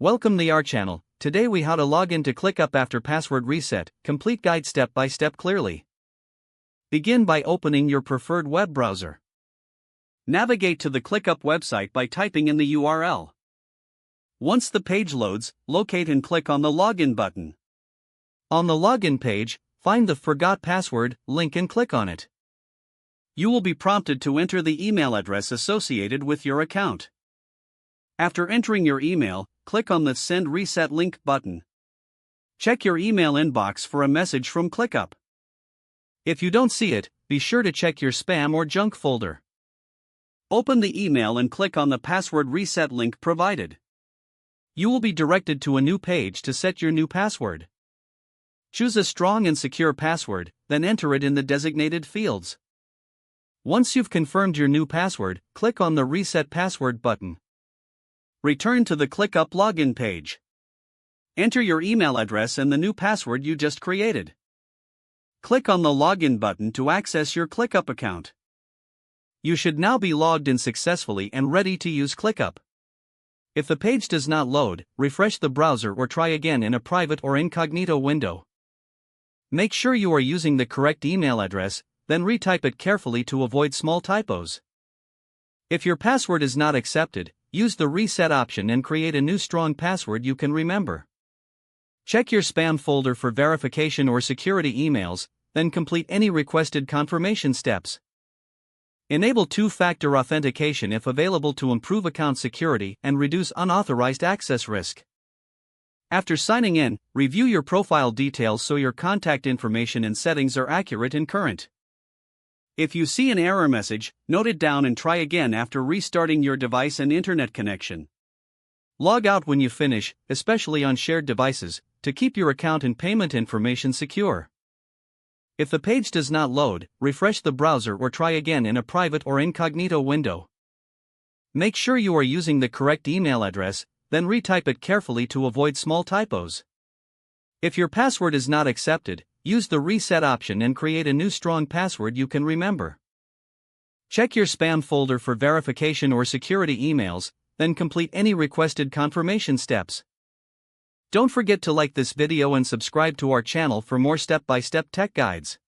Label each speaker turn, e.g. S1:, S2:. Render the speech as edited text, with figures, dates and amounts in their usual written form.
S1: Welcome to our channel. Today we how to log into ClickUp after password reset, complete guide step by step clearly. Begin by opening your preferred web browser. Navigate to the ClickUp website by typing in the URL. Once the page loads, locate and click on the login button. On the login page, find the Forgot Password link and click on it. You will be prompted to enter the email address associated with your account. After entering your email, click on the Send Reset Link button. Check your email inbox for a message from ClickUp. If you don't see it, be sure to check your spam or junk folder. Open the email and click on the password reset link provided. You will be directed to a new page to set your new password. Choose a strong and secure password, then enter it in the designated fields. Once you've confirmed your new password, click on the Reset Password button. Return to the ClickUp login page. Enter your email address and the new password you just created. Click on the Login button to access your ClickUp account. You should now be logged in successfully and ready to use ClickUp. If the page does not load, refresh the browser or try again in a private or incognito window. Make sure you are using the correct email address, then retype it carefully to avoid small typos. If your password is not accepted, use the reset option and create a new strong password you can remember. Check your spam folder for verification or security emails, then complete any requested confirmation steps. Enable two-factor authentication if available to improve account security and reduce unauthorized access risk. After signing in, review your profile details so your contact information and settings are accurate and current. If you see an error message, note it down and try again after restarting your device and internet connection. Log out when you finish, especially on shared devices, to keep your account and payment information secure. If the page does not load, refresh the browser or try again in a private or incognito window. Make sure you are using the correct email address, then retype it carefully to avoid small typos. If your password is not accepted, use the reset option and create a new strong password you can remember. Check your spam folder for verification or security emails, then complete any requested confirmation steps. Don't forget to like this video and subscribe to our channel for more step-by-step tech guides.